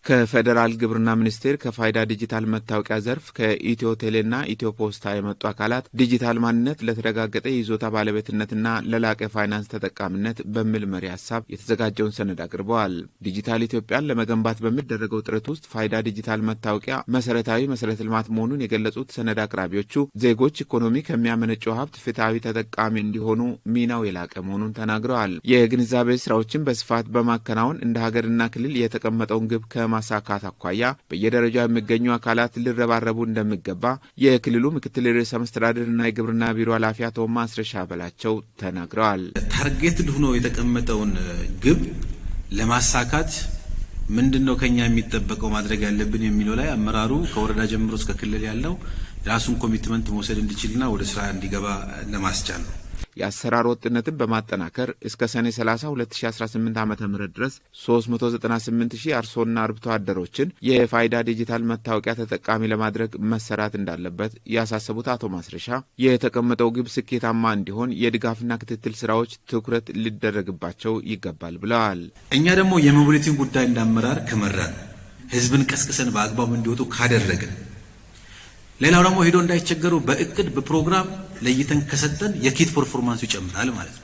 ከፌደራል ግብርና ሚኒስቴር ከፋይዳ ዲጂታል መታወቂያ ዘርፍ ከኢትዮ ቴሌና ኢትዮ ፖስታ የመጡ አካላት ዲጂታል ማንነት ለተረጋገጠ ይዞታ ባለቤትነትና ለላቀ ፋይናንስ ተጠቃሚነት በሚል መሪ ሀሳብ የተዘጋጀውን ሰነድ አቅርበዋል። ዲጂታል ኢትዮጵያን ለመገንባት በሚደረገው ጥረት ውስጥ ፋይዳ ዲጂታል መታወቂያ መሰረታዊ መሰረተ ልማት መሆኑን የገለጹት ሰነድ አቅራቢዎቹ ዜጎች ኢኮኖሚ ከሚያመነጨው ሀብት ፍትሐዊ ተጠቃሚ እንዲሆኑ ሚናው የላቀ መሆኑን ተናግረዋል። የግንዛቤ ስራዎችን በስፋት በማከናወን እንደ ሀገርና ክልል የተቀመጠውን ግብ ማሳካት አኳያ በየደረጃው የሚገኙ አካላት ሊረባረቡ እንደሚገባ የክልሉ ምክትል ርዕሰ መስተዳድርና የግብርና ቢሮ ኃላፊ አቶ ማስረሻ በላቸው ተናግረዋል። ታርጌትድ ሆኖ የተቀመጠውን ግብ ለማሳካት ምንድነው ከኛ የሚጠበቀው ማድረግ ያለብን የሚለው ላይ አመራሩ ከወረዳ ጀምሮ እስከ ክልል ያለው ራሱን ኮሚትመንት መውሰድ እንዲችልና ወደ ስራ እንዲገባ ለማስቻል ነው። የአሰራር ወጥነትን በማጠናከር እስከ ሰኔ 30 2018 ዓ.ም ድረስ 398,000 አርሶና አርብቶ አደሮችን የፋይዳ ዲጂታል መታወቂያ ተጠቃሚ ለማድረግ መሰራት እንዳለበት ያሳሰቡት አቶ ማስረሻ የተቀመጠው ግብ ስኬታማ እንዲሆን የድጋፍና ክትትል ስራዎች ትኩረት ሊደረግባቸው ይገባል ብለዋል። እኛ ደግሞ የሞቢሊቲን ጉዳይ እንዳመራር ከመራን ህዝብን ቀስቅሰን በአግባቡ እንዲወጡ ካደረግን ሌላው ደግሞ ሄዶ እንዳይቸገሩ በእቅድ በፕሮግራም ለይተን ከሰጠን የኪት ፐርፎርማንሱ ይጨምራል ማለት ነው።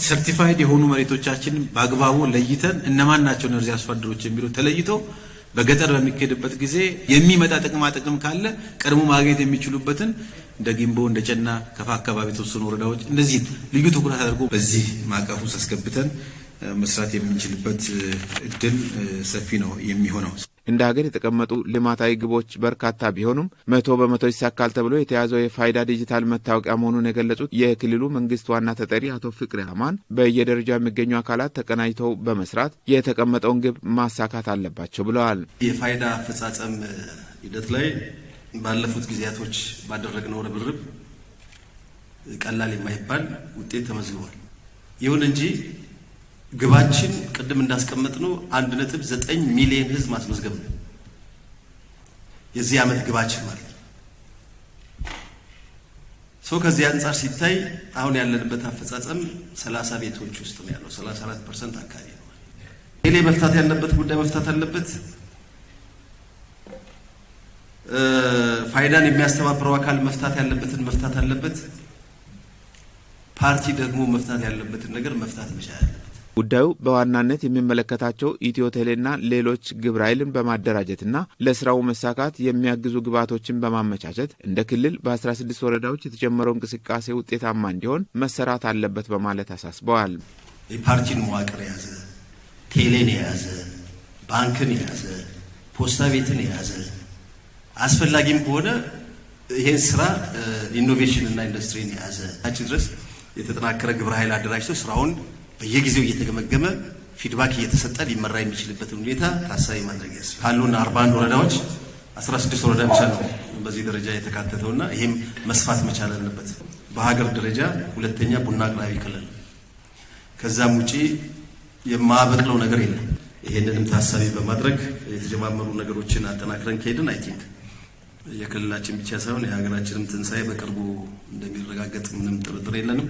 ሰርቲፋይድ የሆኑ መሬቶቻችን በአግባቡ ለይተን እነማን ናቸው እነዚህ አርሶ አደሮች የሚለው ተለይቶ በገጠር በሚካሄድበት ጊዜ የሚመጣ ጥቅም ካለ ቀድሞ ማግኘት የሚችሉበትን እንደ ጊምቦ እንደ ጨና ከፋ አካባቢ ተወሰኑ ወረዳዎች እንደዚህ ልዩ ትኩረት አድርጎ በዚህ ማዕቀፍ ውስጥ አስገብተን መስራት የምንችልበት እድል ሰፊ ነው የሚሆነው። እንደ ሀገር የተቀመጡ ልማታዊ ግቦች በርካታ ቢሆኑም 100% ይሳካል ተብሎ የተያዘው የፋይዳ ዲጂታል መታወቂያ መሆኑን የገለጹት የክልሉ መንግስት ዋና ተጠሪ አቶ ፍቅሬ አማን በየደረጃው የሚገኙ አካላት ተቀናጅተው በመስራት የተቀመጠውን ግብ ማሳካት አለባቸው ብለዋል። የፋይዳ አፈጻጸም ሂደት ላይ ባለፉት ጊዜያቶች ባደረግነው ርብርብ ቀላል የማይባል ውጤት ተመዝግቧል። ይሁን እንጂ ግባችን ቅድም እንዳስቀመጥነው 1.9 ሚሊዮን ህዝብ ማስመዝገብ ነው የዚህ ዓመት ግባችን ማለት ነው። ከዚህ አንጻር ሲታይ አሁን ያለንበት አፈጻጸም 30 ቤቶች ውስጥ ነው ያለው 34% አካባቢ ነው። ቴሌ መፍታት ያለበት ጉዳይ መፍታት አለበት። ፋይዳን የሚያስተባብረው አካል መፍታት ያለበትን መፍታት አለበት። ፓርቲ ደግሞ መፍታት ያለበትን ነገር መፍታት መቻል አለበት። ጉዳዩ በዋናነት የሚመለከታቸው ኢትዮ ቴሌና ሌሎች ግብረ ኃይልን በማደራጀትና ለስራው መሳካት የሚያግዙ ግብዓቶችን በማመቻቸት እንደ ክልል በ16 ወረዳዎች የተጀመረው እንቅስቃሴ ውጤታማ እንዲሆን መሰራት አለበት በማለት አሳስበዋል። የፓርቲን መዋቅር የያዘ ቴሌን የያዘ ባንክን የያዘ ፖስታ ቤትን የያዘ አስፈላጊም ከሆነ ይሄን ስራ ኢኖቬሽን እና ኢንዱስትሪን የያዘ ታች ድረስ የተጠናከረ ግብረ ኃይል አደራጅቶ ስራውን በየጊዜው እየተገመገመ ፊድባክ እየተሰጠ ሊመራ የሚችልበትን ሁኔታ ታሳቢ ማድረግ ያስፈልጋል። ካሉን 41 ወረዳዎች 16 ወረዳ ብቻ ነው በዚህ ደረጃ የተካተተውና ይሄም መስፋት መቻል አለበት። በሀገር ደረጃ ሁለተኛ ቡና አቅራቢ ክልል፣ ከዛም ውጪ የማበቅለው ነገር የለም። ይሄንንም ታሳቢ በማድረግ የተጀማመሩ ነገሮችን አጠናክረን ከሄድን አይ ቲንክ የክልላችን ብቻ ሳይሆን የሀገራችንም ትንሳኤ በቅርቡ እንደሚረጋገጥ ምንም ጥርጥር የለንም።